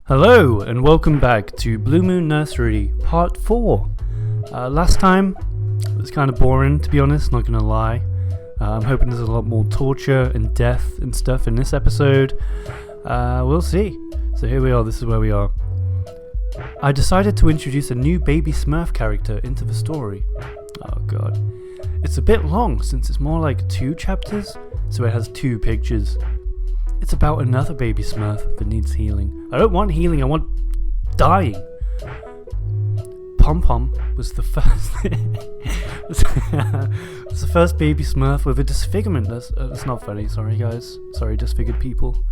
Hello and welcome back to Blue Moon Nursery Part 4. Last time it was kind of boring, to be honest, not gonna lie. I'm hoping there's a lot more torture and death and stuff in this episode. We'll see. So here we are, this is where we are. I decided to introduce a new baby Smurf character into the story. Oh god. It's a bit long since it's more like 2 chapters, so it has 2 pictures. It's about another baby Smurf that needs healing. I don't want healing, I want dying. Pom Pom was the first was the first baby Smurf with a disfigurement. That's not funny, sorry guys. Sorry, disfigured people.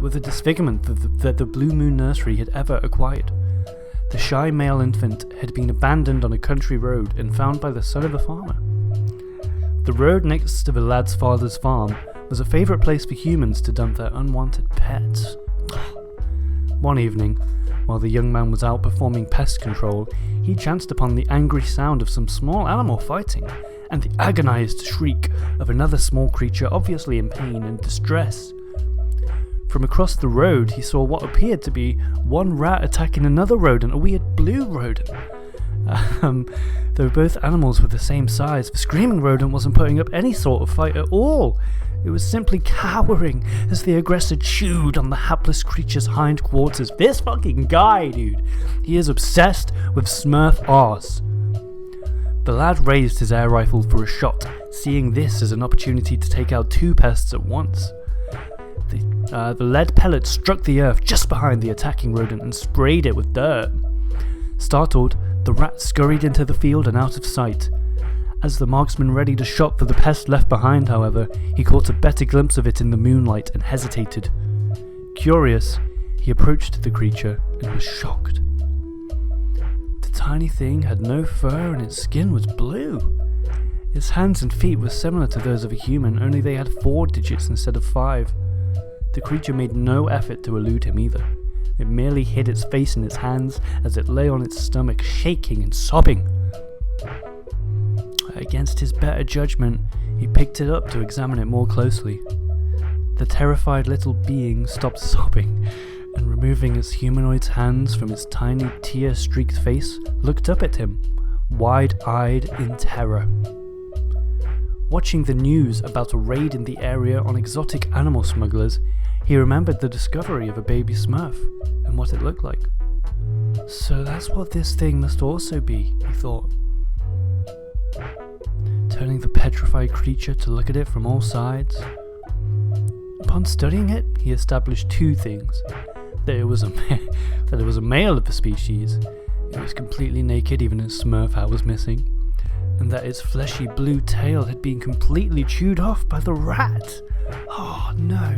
With a disfigurement that the Blue Moon Nursery had ever acquired. The shy male infant had been abandoned on a country road and found by the son of a farmer. The road next to the lad's father's farm was a favourite place for humans to dump their unwanted pets. One evening, while the young man was out performing pest control, he chanced upon the angry sound of some small animal fighting, and the agonised shriek of another small creature obviously in pain and distress. From across the road, he saw what appeared to be one rat attacking another rodent, a weird blue rodent. Though both animals were the same size, the screaming rodent wasn't putting up any sort of fight at all. It was simply cowering as the aggressor chewed on the hapless creature's hindquarters. This fucking guy, dude. He is obsessed with Smurf arse. The lad raised his air rifle for a shot, seeing this as an opportunity to take out 2 pests at once. The lead pellet struck the earth just behind the attacking rodent and sprayed it with dirt. Startled, the rat scurried into the field and out of sight. As the marksman readied a shot for the pest left behind, however, he caught a better glimpse of it in the moonlight and hesitated. Curious, he approached the creature and was shocked. The tiny thing had no fur and its skin was blue. Its hands and feet were similar to those of a human, only they had 4 digits instead of 5. The creature made no effort to elude him either. It merely hid its face in its hands as it lay on its stomach, shaking and sobbing. Against his better judgment, he picked it up to examine it more closely. The terrified little being stopped sobbing, and removing its humanoid's hands from its tiny tear-streaked face, looked up at him, wide-eyed in terror. Watching the news about a raid in the area on exotic animal smugglers, he remembered the discovery of a baby Smurf, and what it looked like. So that's what this thing must also be, he thought. Turning the petrified creature to look at it from all sides. Upon studying it, he established 2 things. That it was a male of the species, it was completely naked, even its Smurf hat was missing, and that its fleshy blue tail had been completely chewed off by the rat. Oh no.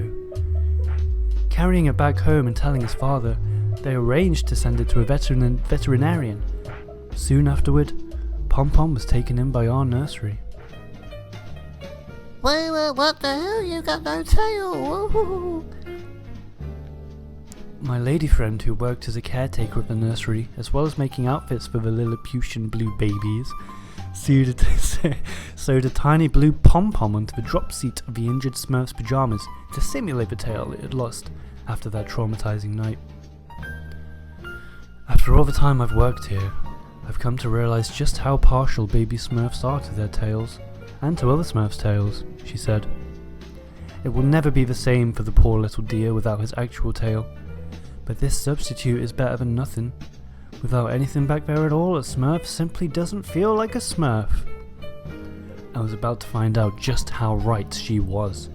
Carrying it back home and telling his father, they arranged to send it to a veterinarian. Soon afterward, Pom Pom was taken in by our nursery. Wait, what the hell? You got no tail! Woo-hoo. My lady friend, who worked as a caretaker of the nursery, as well as making outfits for the Lilliputian blue babies, sewed a tiny blue pom-pom onto the drop seat of the injured Smurf's pyjamas to simulate the tail it had lost after that traumatizing night. After all the time I've worked here, I've come to realize just how partial baby Smurfs are to their tails, and to other Smurfs' tails, she said. It will never be the same for the poor little dear without his actual tail, but this substitute is better than nothing. Without anything back there at all, a Smurf simply doesn't feel like a Smurf. I was about to find out just how right she was.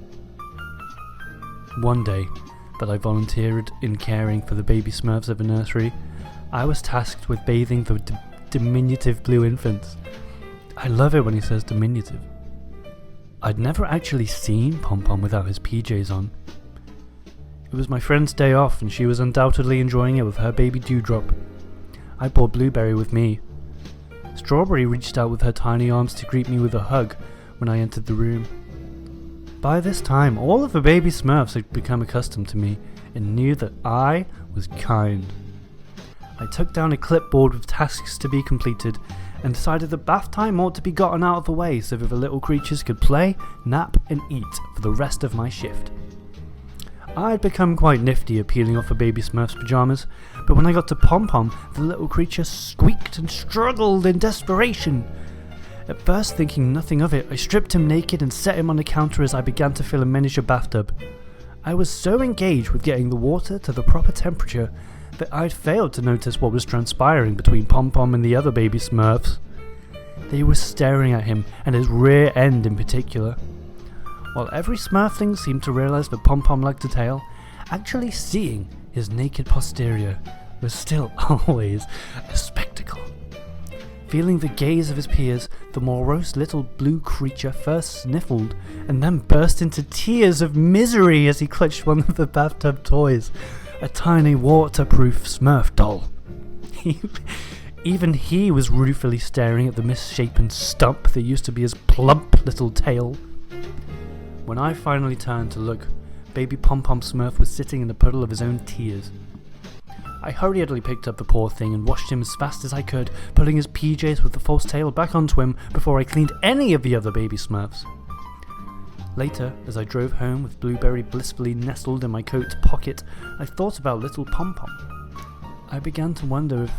One day that I volunteered in caring for the baby Smurfs of the nursery, I was tasked with bathing the diminutive blue infants. I love it when he says diminutive. I'd never actually seen Pom Pom without his PJs on. It was my friend's day off and she was undoubtedly enjoying it with her baby Dewdrop. I brought Blueberry with me. Strawberry reached out with her tiny arms to greet me with a hug when I entered the room. By this time, all of the baby Smurfs had become accustomed to me and knew that I was kind. I took down a clipboard with tasks to be completed and decided that bath time ought to be gotten out of the way so that the little creatures could play, nap and eat for the rest of my shift. I'd become quite nifty at peeling off a baby Smurf's pyjamas, but when I got to Pom-Pom, the little creature squeaked and struggled in desperation. At first, thinking nothing of it, I stripped him naked and set him on the counter as I began to fill a miniature bathtub. I was so engaged with getting the water to the proper temperature that I'd failed to notice what was transpiring between Pom-Pom and the other baby Smurfs. They were staring at him, and his rear end in particular. While every Smurfling seemed to realise that Pom-Pom lacked a tail, actually seeing his naked posterior was still always a spectacle. Feeling the gaze of his peers, the morose little blue creature first sniffled and then burst into tears of misery as he clutched one of the bathtub toys, a tiny waterproof Smurf doll. Even he was ruefully staring at the misshapen stump that used to be his plump little tail. When I finally turned to look, baby Pom-Pom Smurf was sitting in a puddle of his own tears. I hurriedly picked up the poor thing and washed him as fast as I could, pulling his PJs with the false tail back onto him before I cleaned any of the other baby Smurfs. Later, as I drove home with Blueberry blissfully nestled in my coat pocket, I thought about little Pom-Pom. I began to wonder if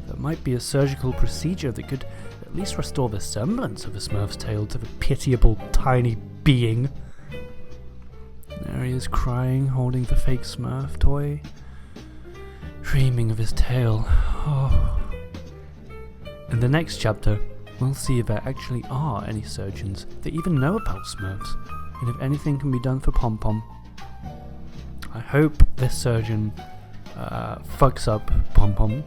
there might be a surgical procedure that could at least restore the semblance of a Smurf's tail to the pitiable tiny being. There he is crying, holding the fake Smurf toy, dreaming of his tail. Oh. In the next chapter, we'll see if there actually are any surgeons that even know about Smurfs, and if anything can be done for Pom-Pom. I hope this surgeon fucks up Pom-Pom.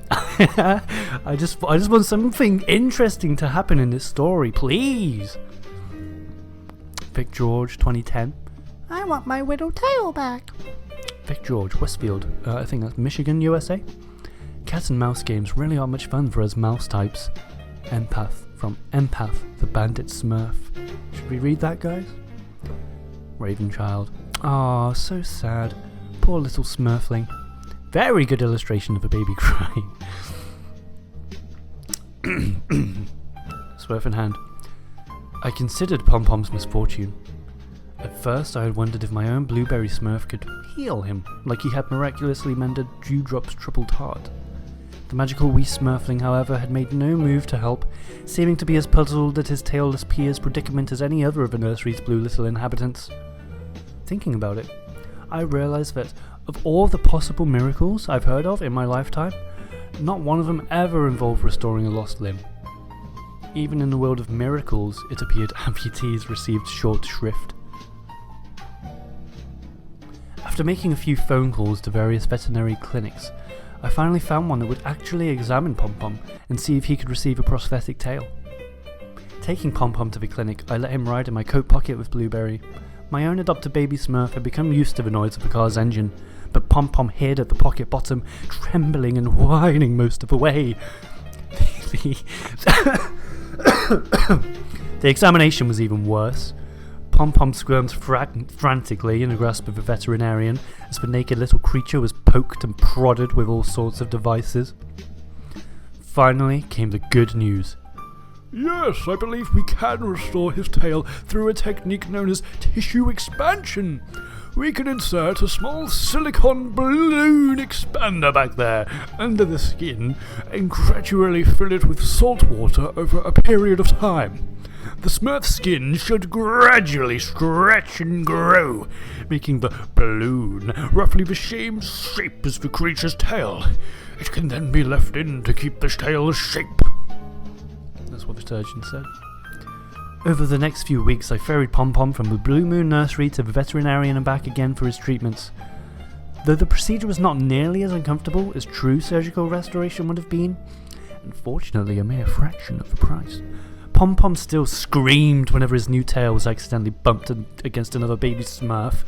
I just want something interesting to happen in this story, please. Vic George, 2010. I want my little tail back. Vic George, Westfield, I think that's Michigan, USA. Cat and mouse games really aren't much fun for us mouse types. Empath, from Empath, the Bandit Smurf. Should we read that, guys? Ravenchild. Ah, so sad. Poor little Smurfling. Very good illustration of a baby crying. Smurf in hand. I considered Pom-Pom's misfortune. At first I had wondered if my own Blueberry Smurf could heal him, like he had miraculously mended Dewdrop's troubled heart. The magical wee Smurfling, however, had made no move to help, seeming to be as puzzled at his tailless peer's predicament as any other of the nursery's blue little inhabitants. Thinking about it, I realised that of all the possible miracles I've heard of in my lifetime, not one of them ever involved restoring a lost limb. Even in the world of miracles, it appeared amputees received short shrift. After making a few phone calls to various veterinary clinics, I finally found one that would actually examine Pom-Pom and see if he could receive a prosthetic tail. Taking Pom-Pom to the clinic, I let him ride in my coat pocket with Blueberry. My own adopted baby Smurf had become used to the noise of the car's engine, but Pom-Pom hid at the pocket bottom, trembling and whining most of the way. The examination was even worse. Pom-Pom squirmed frantically in the grasp of a veterinarian as the naked little creature was poked and prodded with all sorts of devices. Finally came the good news. Yes, I believe we can restore his tail through a technique known as tissue expansion. We can insert a small silicone balloon expander back there, under the skin, and gradually fill it with salt water over a period of time. The Smurf's skin should gradually stretch and grow, making the balloon roughly the same shape as the creature's tail. It can then be left in to keep the tail's shape. That's what the surgeon said. Over the next few weeks, I ferried Pom-Pom from the Blue Moon Nursery to the veterinarian and back again for his treatments. Though the procedure was not nearly as uncomfortable as true surgical restoration would have been, unfortunately a mere fraction of the price, Pom-Pom still screamed whenever his new tail was accidentally bumped against another baby Smurf.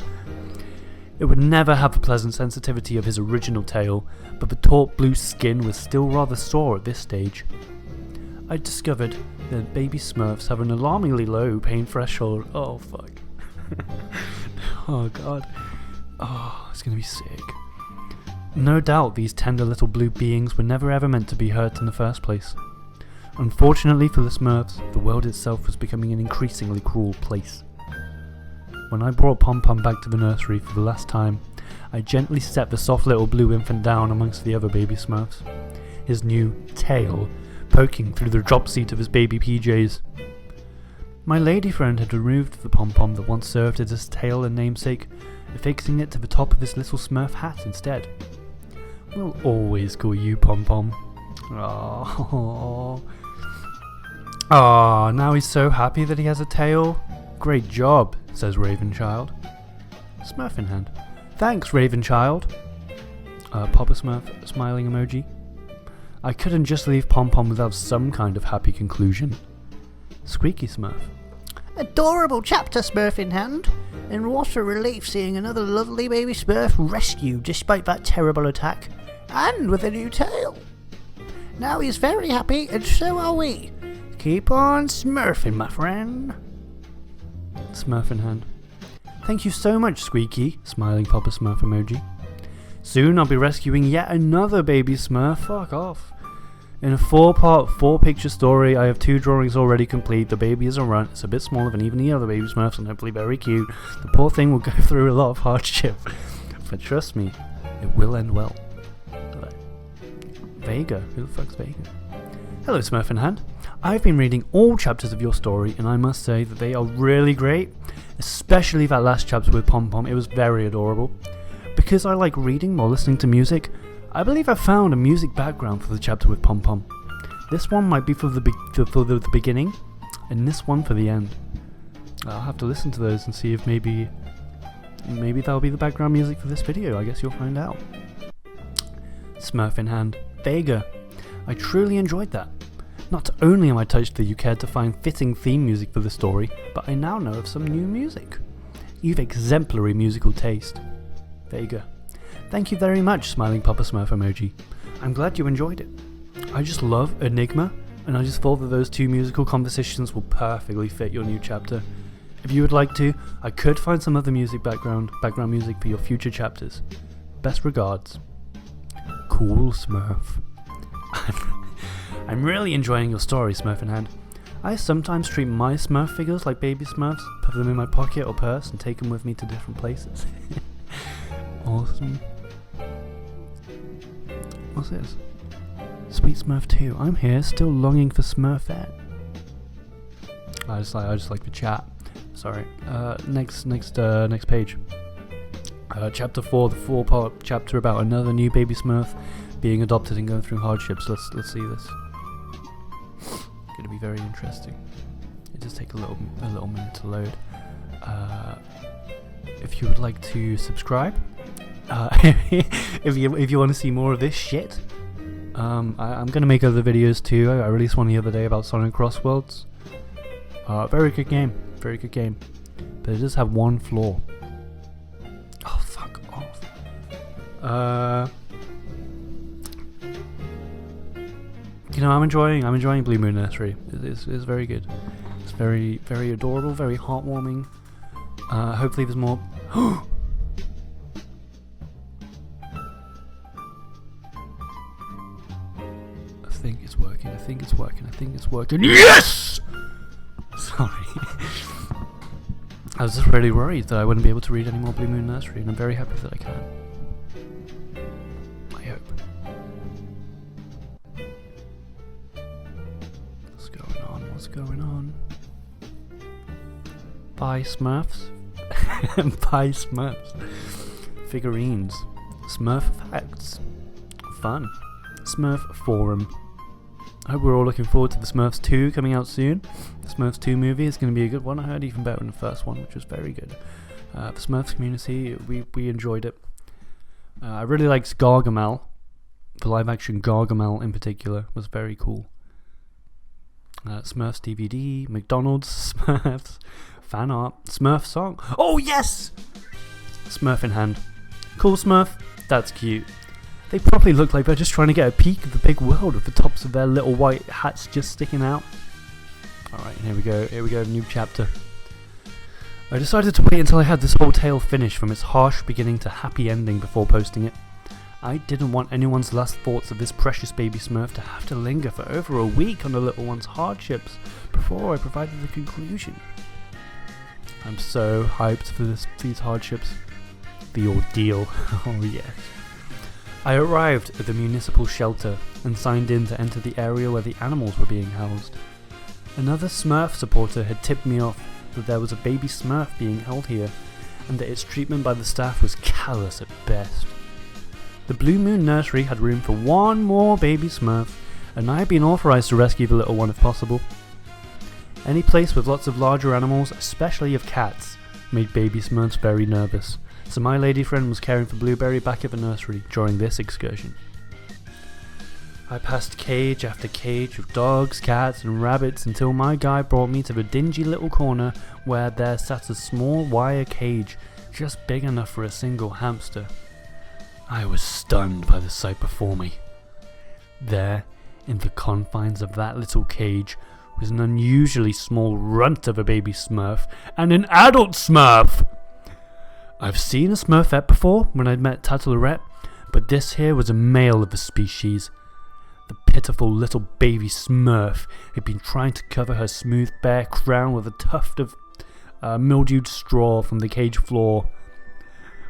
It would never have the pleasant sensitivity of his original tail, but the taut blue skin was still rather sore at this stage. I discovered that baby Smurfs have an alarmingly low pain threshold. Oh fuck. Oh god. Oh, it's gonna be sick. No doubt these tender little blue beings were never ever meant to be hurt in the first place. Unfortunately for the Smurfs, the world itself was becoming an increasingly cruel place. When I brought Pom-Pom back to the nursery for the last time, I gently set the soft little blue infant down amongst the other baby Smurfs, his new tail poking through the drop seat of his baby PJs. My lady friend had removed the pom-pom that once served as his tail and namesake, affixing it to the top of his little Smurf hat instead. We'll always call you Pom-Pom. Aww. Aww, now he's so happy that he has a tail. Great job, says Ravenchild. Smurf in hand. Thanks, Ravenchild. Papa Smurf, smiling emoji. I couldn't just leave Pom-Pom without some kind of happy conclusion. Squeaky Smurf. Adorable chapter, Smurf in hand. And what a relief seeing another lovely baby Smurf rescued despite that terrible attack. And with a new tail. Now he's very happy, and so are we. Keep on smurfing, my friend. Smurf in hand. Thank you so much, Squeaky, smiling Papa Smurf emoji. Soon I'll be rescuing yet another baby Smurf. Fuck off. In a 4-part, 4-picture story, I have 2 drawings already complete. The baby is a runt. It's a bit smaller than even the other baby Smurfs and hopefully very cute. The poor thing will go through a lot of hardship. But trust me, it will end well. Vega. Who the fuck's Vega? Hello, Smurf in hand. I've been reading all chapters of your story, and I must say that they are really great. Especially that last chapter with Pom-Pom. It was very adorable. Because I like reading while listening to music, I believe I found a music background for the chapter with Pom-Pom. This one might be for the beginning, and this one for the end. I'll have to listen to those and see if maybe that'll be the background music for this video. I guess you'll find out. Smurf in hand. Vega. I truly enjoyed that. Not only am I touched that you cared to find fitting theme music for the story, but I now know of some new music. You've exemplary musical taste. Vega. Thank you very much, smiling Papa Smurf emoji. I'm glad you enjoyed it. I just love Enigma, and I just thought that those 2 musical compositions will perfectly fit your new chapter. If you would like to, I could find some other music background music for your future chapters. Best regards. Cool Smurf. I'm really enjoying your story, Smurf in hand. I sometimes treat my Smurf figures like baby Smurfs, put them in my pocket or purse and take them with me to different places. Awesome. What's this? Sweet Smurf 2. I'm here, still longing for Smurfette. I just like the chat. Sorry. Next page. Chapter 4, the 4-part chapter about another new baby Smurf being adopted and going through hardships. Let's see this. Gonna be very interesting. It does take a little minute to load. If you would like to subscribe, if you want to see more of this shit, I'm gonna make other videos too. I released one the other day about Sonic Crossworlds. Very good game, but it does have one flaw. Oh, fuck off. You know, I'm enjoying Blue Moon Nursery. It's very good. It's very, very adorable, very heartwarming. Hopefully there's more. I think it's working. Yes! Sorry. I was just really worried that I wouldn't be able to read any more Blue Moon Nursery, and I'm very happy that I can. I hope. What's going on? Bye, Smurfs. Bye, Smurfs. Figurines. Smurf facts. Fun. Smurf forum. I hope we're all looking forward to the Smurfs 2 coming out soon. The Smurfs 2 movie is going to be a good one. I heard even better than the first one, which was very good. The Smurfs community, we enjoyed it. I really liked Gargamel. The live action Gargamel in particular was very cool. Smurfs DVD, McDonald's, Smurfs, fan art, Smurf song. Oh yes! Smurf in hand. Cool Smurf, that's cute. They probably look like they're just trying to get a peek of the big world with the tops of their little white hats just sticking out. Alright, here we go, new chapter. I decided to wait until I had this whole tale finished from its harsh beginning to happy ending before posting it. I didn't want anyone's last thoughts of this precious baby Smurf to have to linger for over a week on the little one's hardships before I provided the conclusion. I'm so hyped for these hardships. the ordeal. Oh yes. I arrived at the municipal shelter and signed in to enter the area where the animals were being housed. Another SMURF supporter had tipped me off that there was a baby SMURF being held here, and that its treatment by the staff was callous at best. The Blue Moon Nursery had room for one more baby SMURF, and I had been authorised to rescue the little one if possible. Any place with lots of larger animals, especially of cats, made baby SMURFs very nervous, so my lady friend was caring for Blueberry back at the nursery during this excursion. I passed cage after cage of dogs, cats and rabbits until my guide brought me to the dingy little corner where there sat a small wire cage just big enough for a single hamster. I was stunned by the sight before me. There, in the confines of that little cage, was an unusually small runt of a baby SMURF and an adult SMURF! I've seen a Smurfette before when I'd met Tattlerette, but this here was a male of the species. The pitiful little baby SMURF had been trying to cover her smooth bare crown with a tuft of mildewed straw from the cage floor.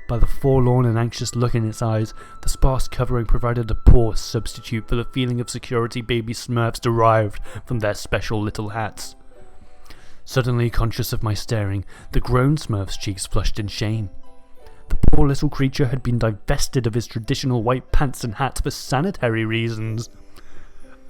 By the forlorn and anxious look in its eyes, the sparse covering provided a poor substitute for the feeling of security baby SMURFs derived from their special little hats. Suddenly conscious of my staring, the grown SMURF's cheeks flushed in shame. The poor little creature had been divested of his traditional white pants and hat for sanitary reasons.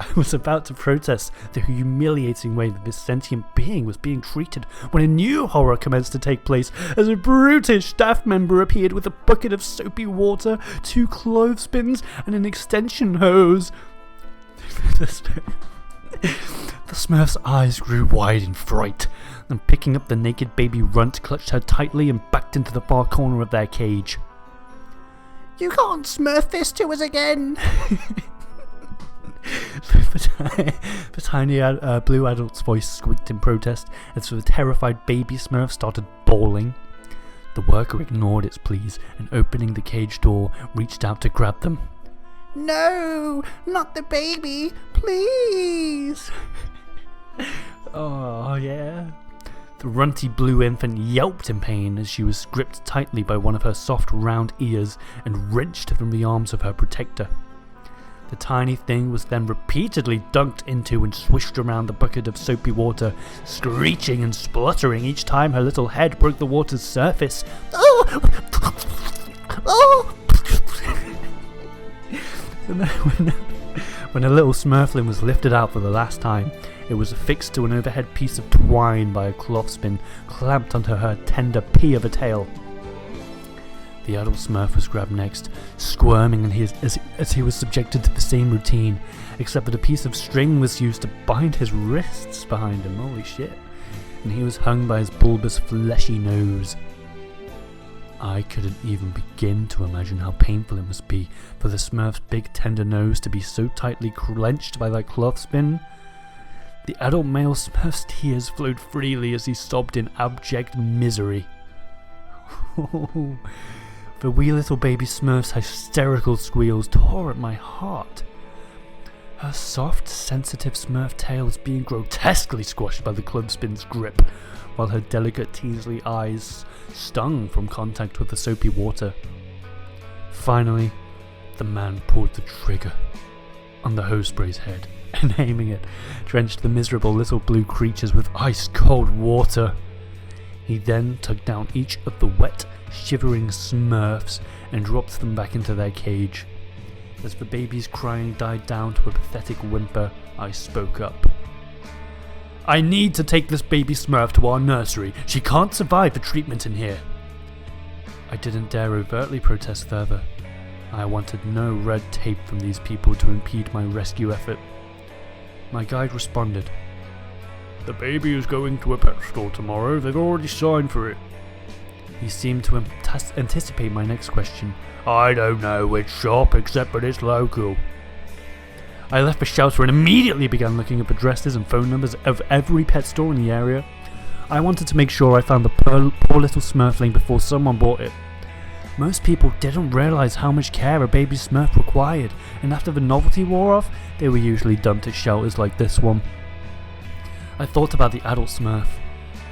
I was about to protest the humiliating way that this sentient being was being treated when a new horror commenced to take place as a brutish staff member appeared with a bucket of soapy water, 2 clothespins and an extension hose. The Smurf's eyes grew wide in fright, and picking up the naked baby runt clutched her tightly and backed into the far corner of their cage. You can't Smurf this to us again! The tiny blue adult's voice squeaked in protest as the terrified baby SMURF started bawling. The worker ignored its pleas and, opening the cage door, reached out to grab them. No, not the baby, please! Oh yeah. The runty blue infant yelped in pain as she was gripped tightly by one of her soft round ears and wrenched from the arms of her protector. The tiny thing was then repeatedly dunked into and swished around the bucket of soapy water, screeching and spluttering each time her little head broke the water's surface. Oh! Oh! And then when a little Smurfling was lifted out for the last time, it was affixed to an overhead piece of twine by a clothespin clamped onto her tender pea of a tail. The adult SMURF was grabbed next, squirming as he was subjected to the same routine, except that a piece of string was used to bind his wrists behind him, holy shit, and he was hung by his bulbous fleshy nose. I couldn't even begin to imagine how painful it must be for the SMURF's big tender nose to be so tightly clenched by that clothespin. The adult male SMURF's tears flowed freely as he sobbed in abject misery. The wee little baby SMURF's hysterical squeals tore at my heart. Her soft, sensitive SMURF tail was being grotesquely squashed by the clothespin's grip, while her delicate teasly eyes stung from contact with the soapy water. Finally, the man pulled the trigger on the hose spray's head, and aiming it, drenched the miserable little blue creatures with ice-cold water. He then tugged down each of the wet, shivering SMURFs and dropped them back into their cage. As the baby's crying died down to a pathetic whimper, I spoke up. I need to take this baby SMURF to our nursery. She can't survive the treatment in here. I didn't dare overtly protest further. I wanted no red tape from these people to impede my rescue effort. My guide responded. The baby is going to a pet store tomorrow. They've already signed for it. He seemed to anticipate my next question. I don't know which shop, except that it's local. I left the shelter and immediately began looking up addresses and phone numbers of every pet store in the area. I wanted to make sure I found the poor little Smurfling before someone bought it. Most people didn't realise how much care a baby SMURF required, and after the novelty wore off, they were usually dumped at shelters like this one. I thought about the adult SMURF.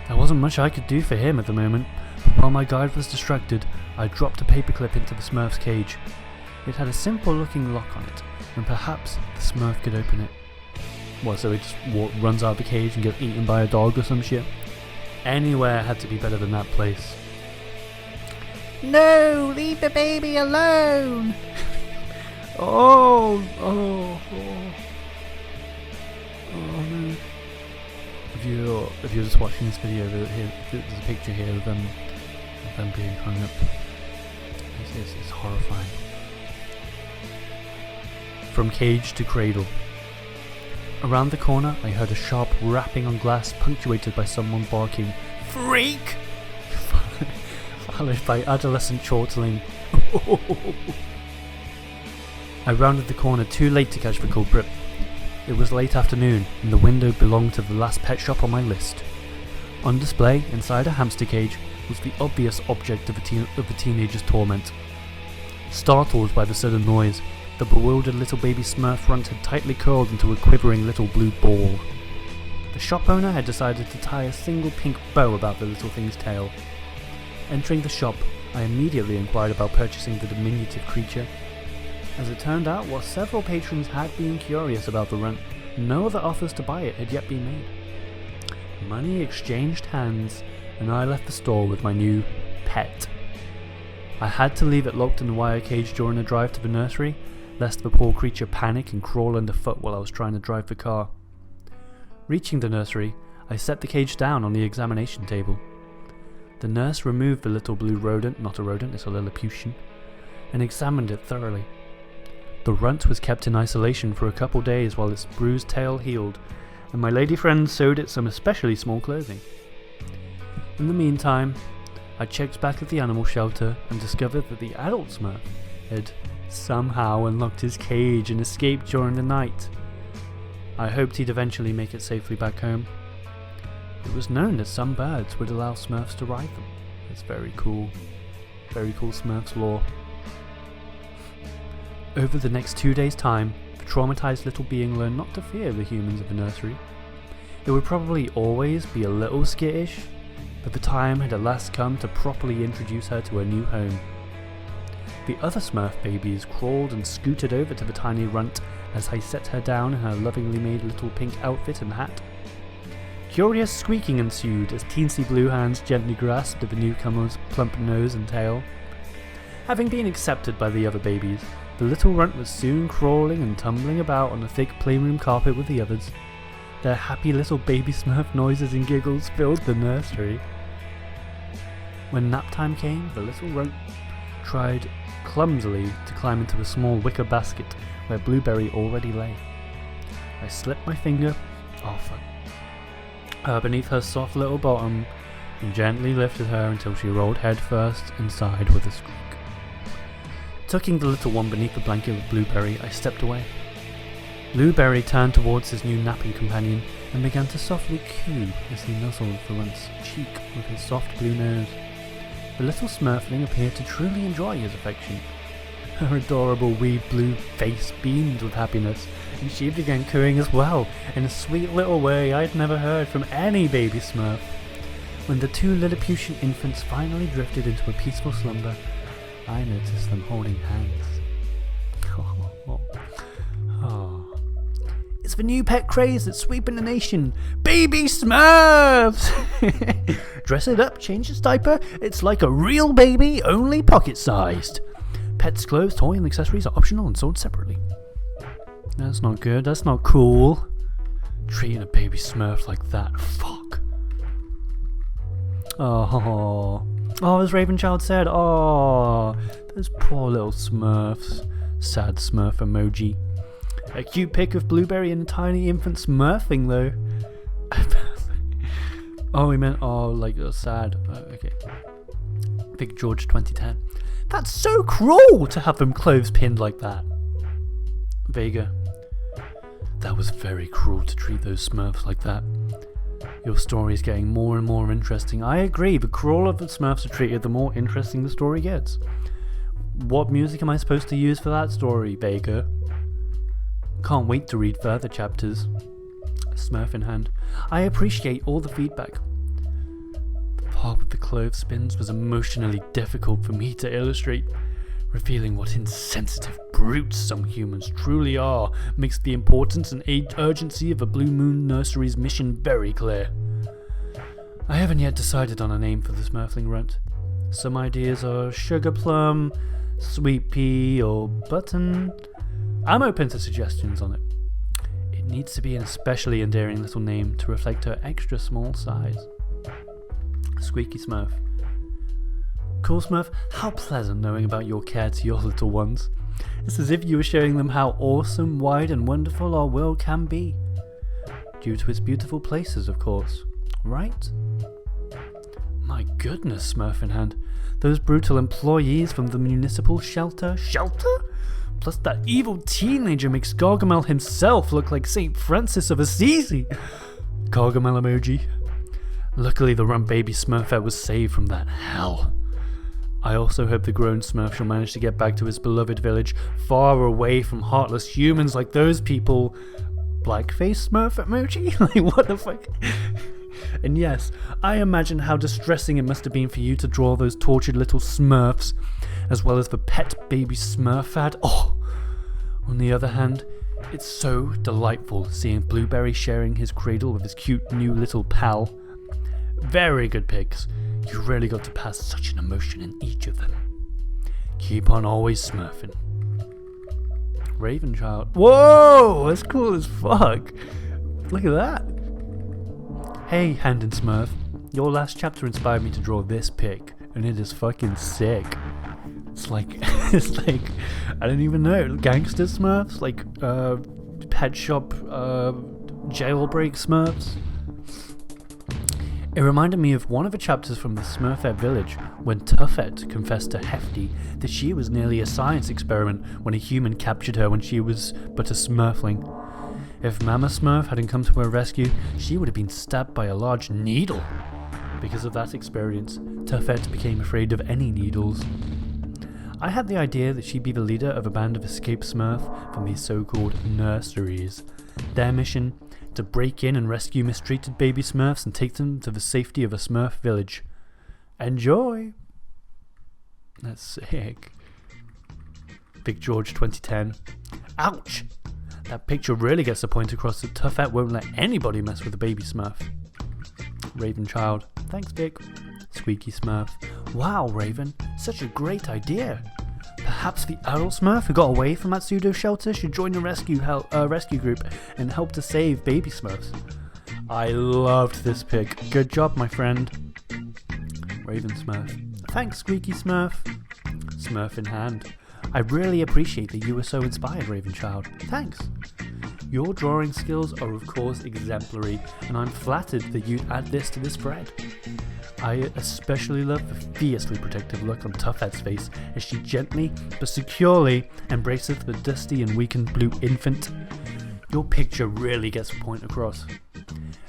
There wasn't much I could do for him at the moment, but While my guide was distracted, I dropped a paperclip into the Smurf's cage. It had a simple looking lock on it, and perhaps the Smurf could open it. What, so it just runs out of the cage and gets eaten by a dog or some shit? Anywhere had to be better than that place. No, leave the baby alone. Oh no. If you're just watching this video, there's a picture here of them being hung up. It's horrifying. From cage to cradle. Around the corner, I heard a sharp rapping on glass punctuated by someone barking, "Freak!" followed by adolescent chortling. I rounded the corner too late to catch the culprit. It was late afternoon, and the window belonged to the last pet shop on my list. On display, inside a hamster cage, was the obvious object of a teenager's torment. Startled by the sudden noise, the bewildered little baby Smurf runt had tightly curled into a quivering little blue ball. The shop owner had decided to tie a single pink bow about the little thing's tail. Entering the shop, I immediately inquired about purchasing the diminutive creature. As it turned out, while several patrons had been curious about the runt, no other offers to buy it had yet been made. Money exchanged hands, and I left the store with my new pet. I had to leave it locked in the wire cage during the drive to the nursery, lest the poor creature panic and crawl underfoot while I was trying to drive the car. Reaching the nursery, I set the cage down on the examination table. The nurse removed the little blue rodent, not a rodent, it's a Lilliputian, and examined it thoroughly. The runt was kept in isolation for a couple days while its bruised tail healed, and my lady friend sewed it some especially small clothing. In the meantime, I checked back at the animal shelter and discovered that the adult Smurf had somehow unlocked his cage and escaped during the night. I hoped he'd eventually make it safely back home. It was known that some birds would allow Smurfs to ride them. It's very cool. Very cool Smurfs lore. Over the next 2 days' time, the traumatized little being learned not to fear the humans of the nursery. It would probably always be a little skittish, but the time had at last come to properly introduce her to her new home. The other Smurf babies crawled and scooted over to the tiny runt as I set her down in her lovingly made little pink outfit and hat. Curious squeaking ensued as teensy blue hands gently grasped the newcomer's plump nose and tail. Having been accepted by the other babies, the little runt was soon crawling and tumbling about on the thick playroom carpet with the others. Their happy little baby Smurf noises and giggles filled the nursery. When nap time came, the little runt tried clumsily to climb into a small wicker basket where Blueberry already lay. I slipped my finger beneath her soft little bottom and gently lifted her until she rolled headfirst inside with a squeak. Tucking the little one beneath the blanket with Blueberry, I stepped away. Blueberry turned towards his new napping companion and began to softly coo as he nuzzled the runt's cheek with his soft blue nose. The little Smurfling appeared to truly enjoy his affection. Her adorable wee blue face beamed with happiness, and she began cooing as well, in a sweet little way I'd never heard from any baby Smurf. When the two Lilliputian infants finally drifted into a peaceful slumber, I noticed them holding hands. It's the new pet craze that's sweeping the nation. Baby Smurfs! Dress it up, change its diaper. It's like a real baby, only pocket-sized. Pets' clothes, toy and accessories are optional and sold separately. That's not good, that's not cool. Treating a baby Smurf like that, fuck. As Ravenchild said, those poor little Smurfs. Sad Smurf emoji. A cute pic of Blueberry and a tiny infant Smurfing though. Sad. Okay. Big George 2010. That's so cruel to have them clothes pinned like that. Vega. That was very cruel to treat those Smurfs like that. Your story is getting more and more interesting. I agree, the crueler the Smurfs are treated, the more interesting the story gets. What music am I supposed to use for that story, Vega? Can't wait to read further chapters. Smurf in hand. I appreciate all the feedback. part with the clothespins was emotionally difficult for me to illustrate. Revealing what insensitive brutes some humans truly are makes the importance and urgency of a Blue Moon Nursery's mission very clear. I haven't yet decided on a name for the Smurfling runt. Some ideas are Sugar Plum, Sweet Pea, or Button. I'm open to suggestions on it. It needs to be an especially endearing little name to reflect her extra small size. Squeaky Smurf. Cool Smurf, how pleasant knowing about your care to your little ones. It's as if you were showing them how awesome, wide and wonderful our world can be. Due to its beautiful places, of course. Right? My goodness, Smurf in hand. Those brutal employees from the municipal shelter. Shelter? Plus that evil teenager makes Gargamel himself look like St. Francis of Assisi. Gargamel emoji. Luckily the rump baby Smurfette was saved from that hell. I also hope the grown Smurf shall manage to get back to his beloved village, far away from heartless humans like those people. Blackface Smurf emoji? Like, what the fuck? And yes, I imagine how distressing it must have been for you to draw those tortured little Smurfs, as well as the pet baby Smurfette. Oh! On the other hand, it's so delightful seeing Blueberry sharing his cradle with his cute new little pal. Very good pics. You really got to pass such an emotion in each of them. Keep on always smurfing. Ravenchild. Whoa! That's cool as fuck. Look at that. Hey, Hand and Smurf. Your last chapter inspired me to draw this pic, and it is fucking sick. It's like, I don't even know, gangster Smurfs? Like, pet shop, jailbreak Smurfs? It reminded me of one of the chapters from the Smurfette village when Tuffette confessed to Hefty that she was nearly a science experiment when a human captured her when she was but a Smurfling. If Mama Smurf hadn't come to her rescue, she would have been stabbed by a large needle. Because of that experience, Tuffette became afraid of any needles. I had the idea that she'd be the leader of a band of escaped Smurf from these so-called nurseries. Their mission: to break in and rescue mistreated baby Smurfs and take them to the safety of a Smurf village. Enjoy! That's sick. Big George 2010. Ouch! That picture really gets the point across that Tuffette won't let anybody mess with a baby Smurf. Ravenchild. Thanks, Big. Squeaky Smurf. Wow, Raven. Such a great idea. Perhaps the adult Smurf who got away from that pseudo shelter should join the rescue group and help to save baby Smurfs. I loved this pic. Good job, my friend. Raven Smurf. Thanks, Squeaky Smurf. Smurf in hand. I really appreciate that you were so inspired, Ravenchild. Thanks. Your drawing skills are of course exemplary, and I'm flattered that you'd add this to this spread. I especially love the fiercely protective look on Tuffette's face as she gently but securely embraces the dusty and weakened blue infant. Your picture really gets the point across.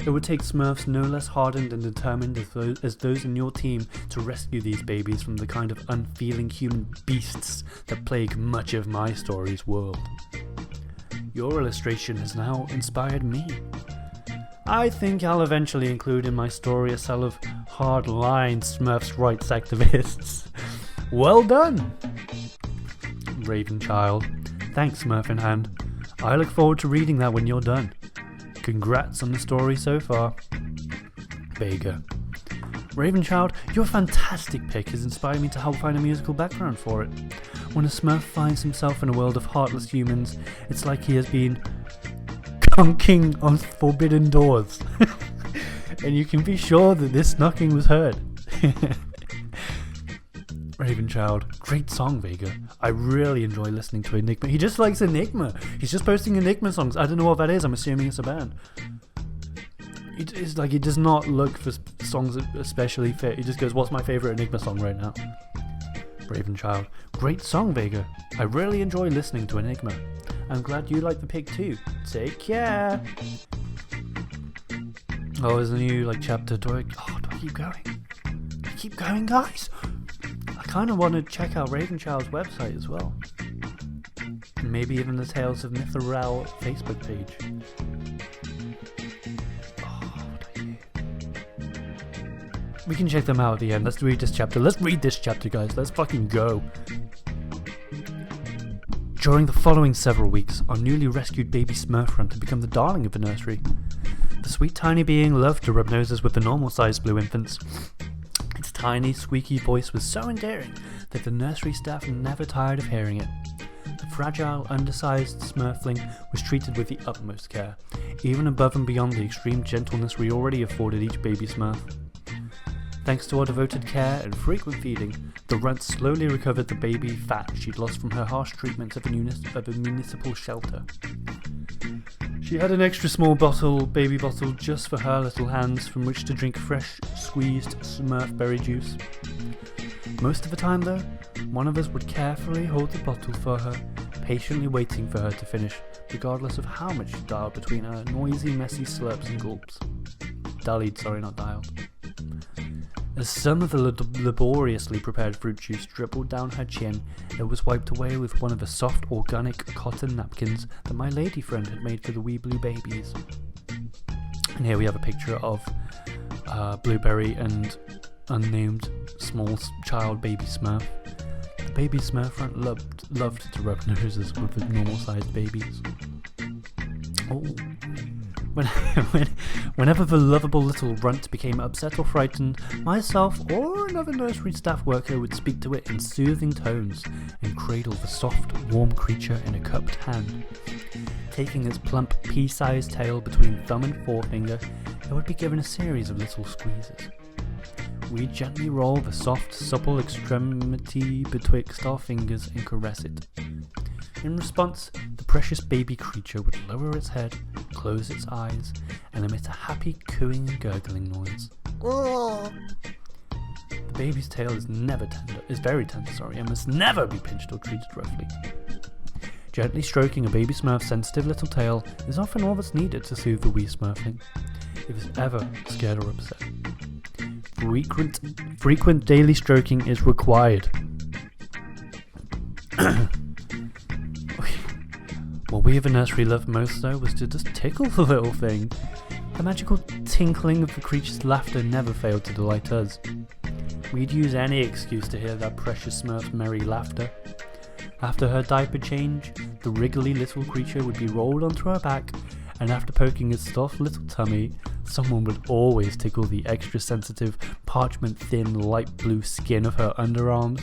It would take Smurfs no less hardened and determined as those in your team to rescue these babies from the kind of unfeeling human beasts that plague much of my story's world. Your illustration has now inspired me. I think I'll eventually include in my story a cell of hard-line Smurfs' rights activists. Well done! Ravenchild. Thanks, Smurf in hand. I look forward to reading that when you're done. Congrats on the story so far. Vega. Ravenchild, your fantastic pick has inspired me to help find a musical background for it. When a Smurf finds himself in a world of heartless humans, it's like he has been conking on forbidden doors. And you can be sure that this knocking was heard. Ravenchild, great song, Vega. I really enjoy listening to Enigma. He just likes Enigma. He's just posting Enigma songs. I don't know what that is. I'm assuming it's a band. It's like he does not look for songs that especially fit. He just goes, what's my favourite Enigma song right now? Ravenchild, great song, Vega. I really enjoy listening to Enigma. I'm glad you like the pick too. Take care. Oh, there's a new chapter. Do I keep going? Do I keep going, guys? I kind of want to check out Ravenchild's website as well. Maybe even the Tales of Mythoral Facebook page. Oh, what do I do? We can check them out at the end. Let's read this chapter. Let's read this chapter, guys. Let's fucking go. During the following several weeks, our newly rescued baby Smurf runt had become the darling of the nursery. The sweet tiny being loved to rub noses with the normal-sized blue infants. Its tiny, squeaky voice was so endearing that the nursery staff never tired of hearing it. The fragile, undersized Smurfling was treated with the utmost care, even above and beyond the extreme gentleness we already afforded each baby Smurf. Thanks to our devoted care and frequent feeding, the runt slowly recovered the baby fat she'd lost from her harsh treatment of a municipal shelter. She had an extra small baby bottle just for her little hands from which to drink fresh, squeezed Smurf berry juice. Most of the time though, one of us would carefully hold the bottle for her, patiently waiting for her to finish, regardless of how much she dialed between her noisy, messy slurps and gulps. Dallied, sorry, not dialed. As some of the laboriously prepared fruit juice dribbled down her chin, it was wiped away with one of the soft, organic cotton napkins that my lady friend had made for the wee blue babies. And here we have a picture of Blueberry and unnamed small child baby Smurf. The baby Smurf runt loved to rub noses with the normal-sized babies. Oh. Whenever the lovable little runt became upset or frightened, myself or another nursery staff worker would speak to it in soothing tones and cradle the soft, warm creature in a cupped hand. Taking its plump, pea-sized tail between thumb and forefinger, it would be given a series of little squeezes. We'd gently roll the soft, supple extremity betwixt our fingers and caress it. In response, the precious baby creature would lower its head, close its eyes, and emit a happy cooing and gurgling noise. Oh. The baby's tail is very tender, and must never be pinched or treated roughly. Gently stroking a baby Smurf's sensitive little tail is often all that's needed to soothe the wee Smurfling, if it's ever scared or upset. Frequent daily stroking is required. What we of the nursery loved most though was to just tickle the little thing. The magical tinkling of the creature's laughter never failed to delight us. We'd use any excuse to hear that precious Smurf's merry laughter. After her diaper change, the wriggly little creature would be rolled onto her back, and after poking its soft little tummy, someone would always tickle the extra sensitive, parchment-thin, light blue skin of her underarms.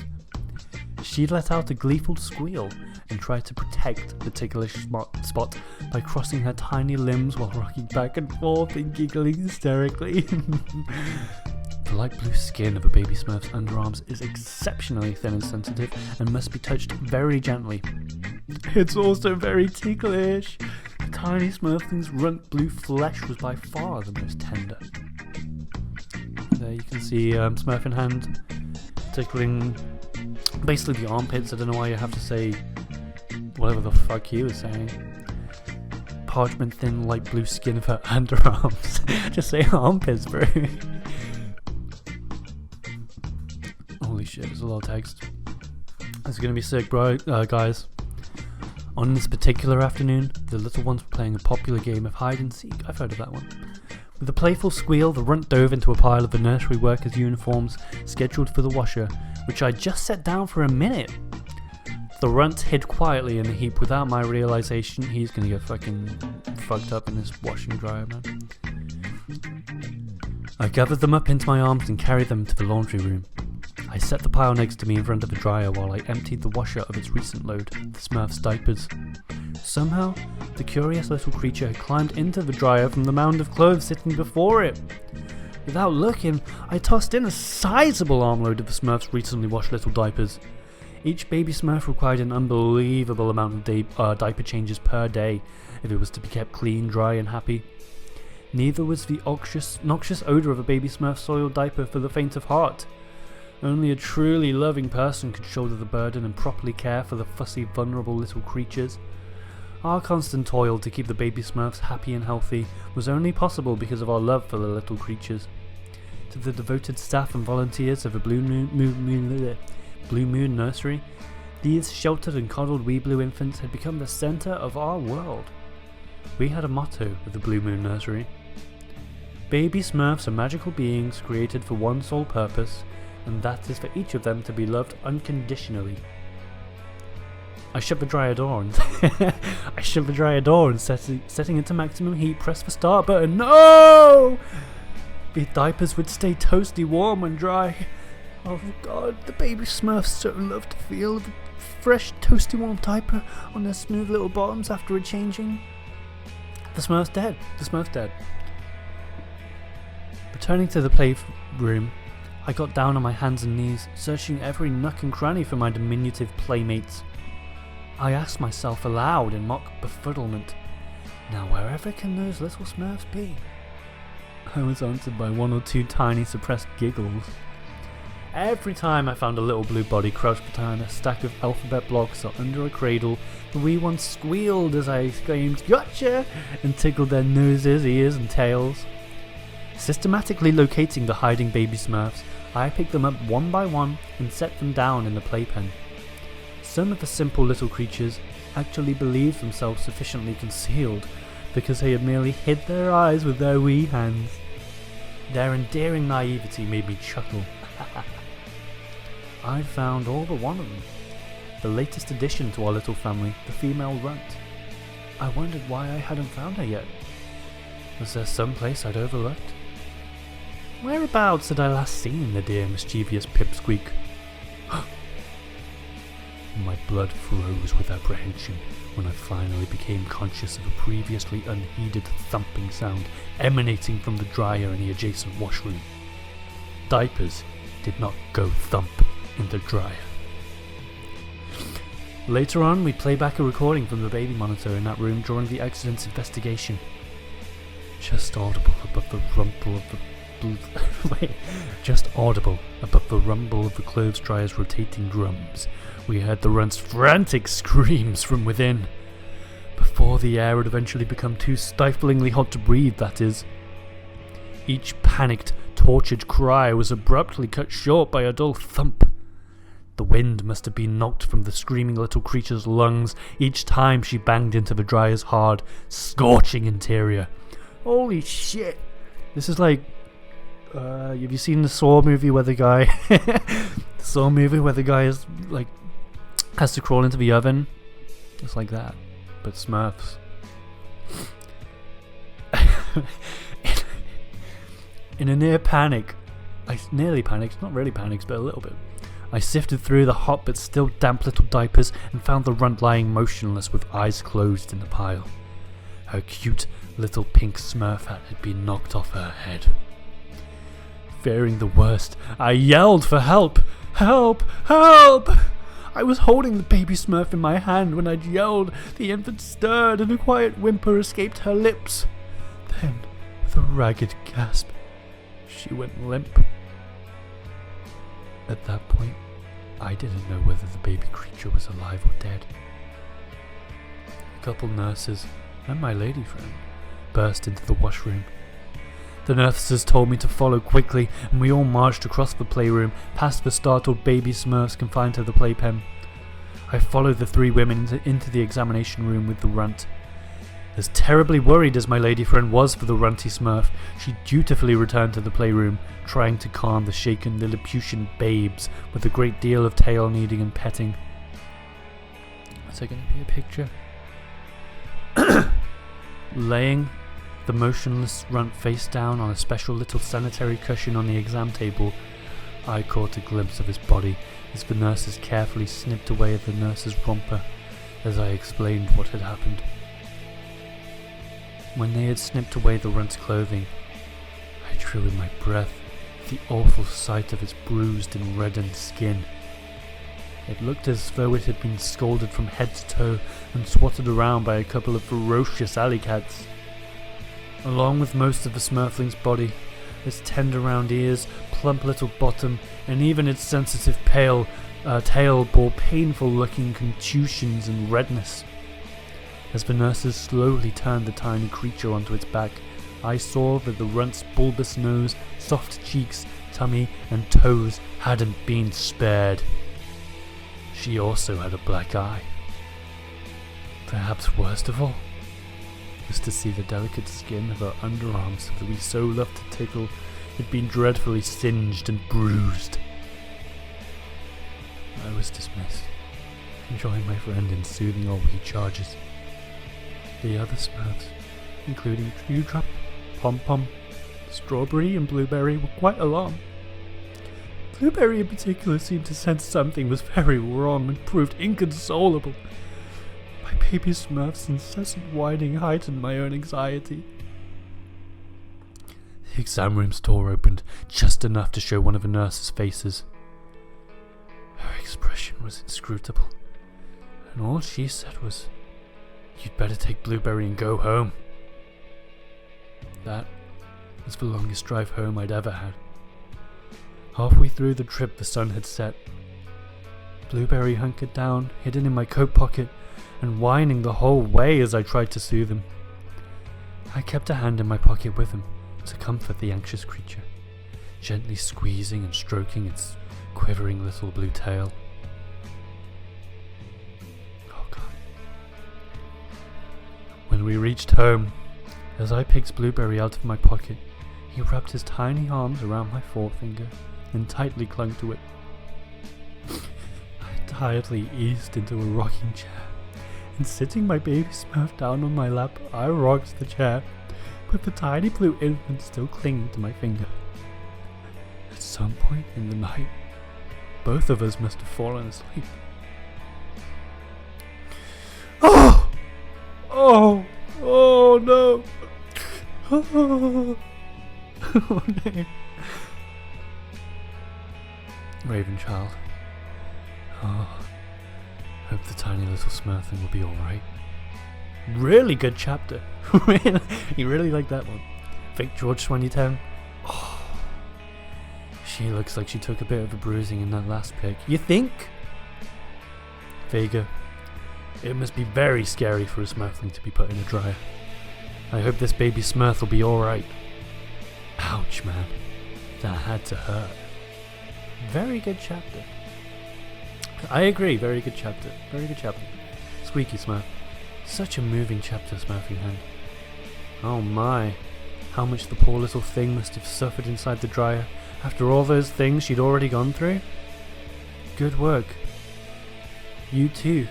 She'd let out a gleeful squeal and try to protect the ticklish spot by crossing her tiny limbs while rocking back and forth and giggling hysterically. The light blue skin of a baby Smurf's underarms is exceptionally thin and sensitive and must be touched very gently. It's also very ticklish. The tiny Smurfling's runt blue flesh was by far the most tender. There you can see Smurf in hand tickling basically the armpits. I don't know why you have to say whatever the fuck he was saying. Parchment thin light blue skin of her underarms. Just say armpits, bro. Holy shit, there's a lot of text. This is gonna be sick, bro. Guys. On this particular afternoon, the little ones were playing a popular game of hide and seek. I've heard of that one. With a playful squeal, the runt dove into a pile of the nursery workers' uniforms scheduled for the washer, which I just set down for a minute. The runt hid quietly in the heap without my realization. He's gonna get fucking fucked up in this washing dryer, man. I gathered them up into my arms and carried them to the laundry room. I set the pile next to me in front of the dryer while I emptied the washer of its recent load, the Smurf's diapers. Somehow, the curious little creature had climbed into the dryer from the mound of clothes sitting before it. Without looking, I tossed in a sizable armload of the Smurf's recently washed little diapers. Each baby Smurf required an unbelievable amount of diaper changes per day if it was to be kept clean, dry and happy. Neither was the noxious odour of a baby Smurf soiled diaper for the faint of heart. Only a truly loving person could shoulder the burden and properly care for the fussy, vulnerable little creatures. Our constant toil to keep the baby Smurfs happy and healthy was only possible because of our love for the little creatures. To the devoted staff and volunteers of the Blue Moon Nursery, these sheltered and coddled wee blue infants had become the centre of our world. We had a motto at the Blue Moon Nursery: Baby Smurfs are magical beings created for one sole purpose, and that is for each of them to be loved unconditionally. I shut the dryer door and setting it to maximum heat, press the start button. No! The diapers would stay toasty warm and dry. Oh god, the baby Smurfs so love to feel the fresh toasty warm diaper on their smooth little bottoms after a changing. The Smurf's dead. Returning to the playroom, I got down on my hands and knees, searching every nook and cranny for my diminutive playmates. I asked myself aloud in mock befuddlement, now wherever can those little Smurfs be? I was answered by one or two tiny suppressed giggles. Every time I found a little blue body crouched behind a stack of alphabet blocks or under a cradle, the wee ones squealed as I exclaimed, "Gotcha!" and tickled their noses, ears and tails. Systematically locating the hiding baby Smurfs, I picked them up one by one and set them down in the playpen. Some of the simple little creatures actually believed themselves sufficiently concealed because they had merely hid their eyes with their wee hands. Their endearing naivety made me chuckle. I'd found all but one of them. The latest addition to our little family, the female runt. I wondered why I hadn't found her yet. Was there some place I'd overlooked? Whereabouts had I last seen the dear mischievous pipsqueak? My blood froze with apprehension when I finally became conscious of a previously unheeded thumping sound emanating from the dryer in the adjacent washroom. Diapers did not go thump in the dryer. Later on, we'd play back a recording from the baby monitor in that room during the accident's investigation. Just audible above the rumble of the clothes dryer's rotating drums, we heard the runt's frantic screams from within. Before the air had eventually become too stiflingly hot to breathe, that is. Each panicked, tortured cry was abruptly cut short by a dull thump. The wind must have been knocked from the screaming little creature's lungs each time she banged into the dryer's hard, scorching interior. Holy shit! This is like, have you seen the Saw movie where the guy, is like, has to crawl into the oven? It's like that, but Smurfs. In a near panic, I nearly panicked, not really panicked, but a little bit. I sifted through the hot but still damp little diapers and found the runt lying motionless with eyes closed in the pile. Her cute little pink Smurf hat had been knocked off her head. Fearing the worst, I yelled for help! Help! Help! I was holding the baby Smurf in my hand when I'd yelled. The infant stirred and a quiet whimper escaped her lips. Then, with a ragged gasp, she went limp. At that point, I didn't know whether the baby creature was alive or dead. A couple nurses and my lady friend burst into the washroom. The nurses told me to follow quickly, and we all marched across the playroom, past the startled baby Smurfs confined to the playpen. I followed the three women into the examination room with the runt. As terribly worried as my lady friend was for the runty Smurf, she dutifully returned to the playroom, trying to calm the shaken Lilliputian babes with a great deal of tail kneading and petting. Is there going to be a picture? Laying the motionless runt face down on a special little sanitary cushion on the exam table, I caught a glimpse of his body as the nurses carefully snipped away at the nurse's romper as I explained what had happened. When they had snipped away the runt's clothing, I drew in my breath at the awful sight of its bruised and reddened skin. It looked as though it had been scalded from head to toe and swatted around by a couple of ferocious alley cats. Along with most of the Smurfling's body, its tender round ears, plump little bottom, and even its sensitive tail bore painful-looking contusions and redness. As the nurses slowly turned the tiny creature onto its back, I saw that the runt's bulbous nose, soft cheeks, tummy, and toes hadn't been spared. She also had a black eye. Perhaps worst of all, was to see the delicate skin of her underarms that we so loved to tickle had been dreadfully singed and bruised. I was dismissed, enjoying my friend in soothing our wee charges. The other Smurfs, including Dewdrop, Pom-Pom, Strawberry and Blueberry, were quite alarmed. Blueberry in particular seemed to sense something was very wrong and proved inconsolable. My baby Smurf's incessant whining heightened my own anxiety. The exam room's door opened just enough to show one of the nurses' faces. Her expression was inscrutable, and all she said was, "You'd better take Blueberry and go home." That was the longest drive home I'd ever had. Halfway through the trip the sun had set. Blueberry hunkered down, hidden in my coat pocket, and whining the whole way as I tried to soothe him. I kept a hand in my pocket with him to comfort the anxious creature, gently squeezing and stroking its quivering little blue tail. Oh God. When we reached home, as I picked Blueberry out of my pocket, he wrapped his tiny arms around my forefinger and tightly clung to it. I tiredly eased into a rocking chair, and sitting my baby Smurf down on my lap, I rocked the chair, with the tiny blue infant still clinging to my finger. At some point in the night, both of us must have fallen asleep. Oh! Oh! Oh no! Oh, oh no. Raven child. Oh, hope the tiny little Smurfling will be alright. Really good chapter. You really like that one. Vic George 2010. Oh, she looks like she took a bit of a bruising in that last pick. You think? Vega. It must be very scary for a Smurfling to be put in a dryer. I hope this baby Smurf will be alright. Ouch, man. That had to hurt. Very good chapter. I agree, very good chapter. Very good chapter. Squeaky Smurf. Such a moving chapter, Smurfing Hand. Oh my. How much the poor little thing must have suffered inside the dryer after all those things she'd already gone through. Good work. You too.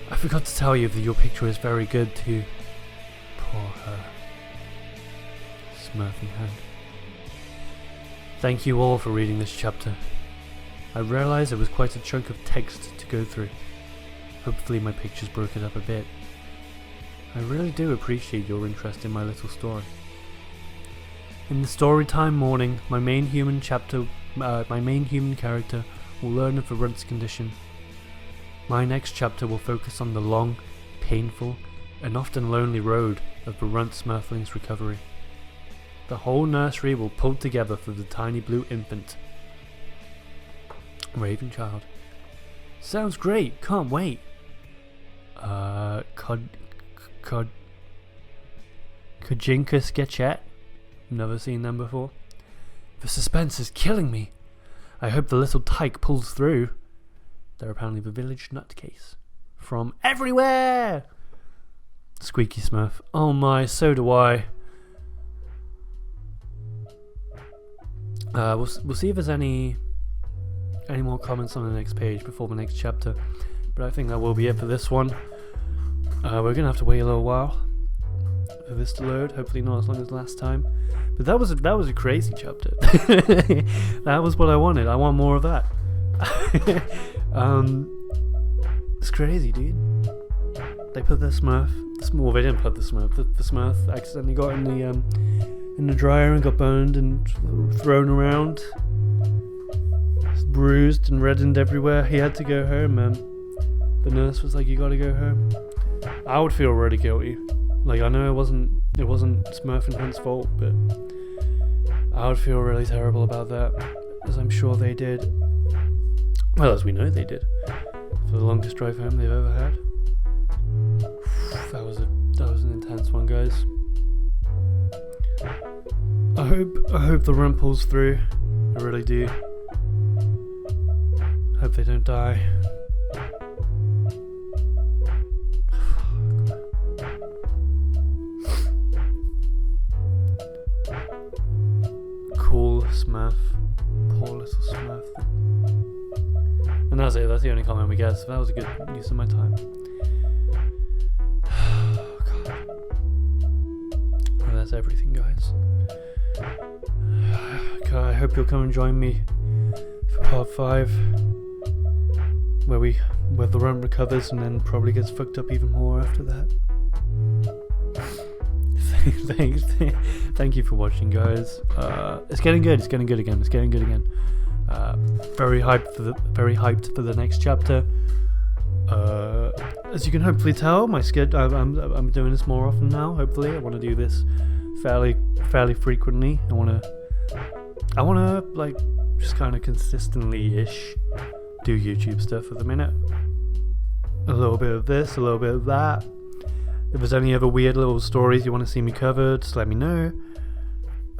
I forgot to tell you that your picture is very good too. Poor her. Smurfing Hand. Thank you all for reading this chapter. I realised it was quite a chunk of text to go through. Hopefully my pictures broke it up a bit. I really do appreciate your interest in my little story. In the storytime morning, my main human character will learn of the runt's condition. My next chapter will focus on the long, painful, and often lonely road of the runt Smurfling's recovery. The whole nursery will pull together for the tiny blue infant. Raven child. Sounds great, can't wait. Kajinka Sketchet? Never seen them before. The suspense is killing me. I hope the little tyke pulls through. They're apparently the village nutcase. From everywhere! Squeaky Smurf. Oh my, so do I. We'll see if there's any more comments on the next page before the next chapter. But I think that will be it for this one. We're gonna have to wait a little while for this to load. Hopefully not as long as last time. But that was a crazy chapter. That was what I wanted. I want more of that. It's crazy, dude. They put the Smurf. They didn't put the Smurf. The Smurf accidentally got in the dryer and got burned and thrown around. Bruised and reddened everywhere. He had to go home, man. The nurse was like, "You gotta go home." I would feel really guilty. Like, I know it wasn't Smurf and Hunt's fault, but I would feel really terrible about that, as I'm sure they did. Well, as we know they did. For the longest drive home they've ever had. That was an intense one, guys. I hope the run pulls through. I really do. Hope they don't die. Smurf. Poor little Smurf. And that's it. That's the only comment we get. So that was a good use of my time. Oh, God. And that's everything, guys. God, I hope you'll come and join me for part 5, where the rump recovers and then probably gets fucked up even more after that. Thank you for watching, guys. It's getting good. It's getting good again. Very hyped for the next chapter. As you can hopefully tell, my I'm doing this more often now. Hopefully, I want to do this fairly frequently. I want to like just kind of consistently-ish do YouTube stuff at the minute. A little bit of this, a little bit of that. If there's any other weird little stories you want to see me cover, just let me know,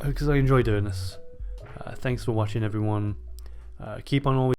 because I enjoy doing this. Thanks for watching, everyone. Keep on always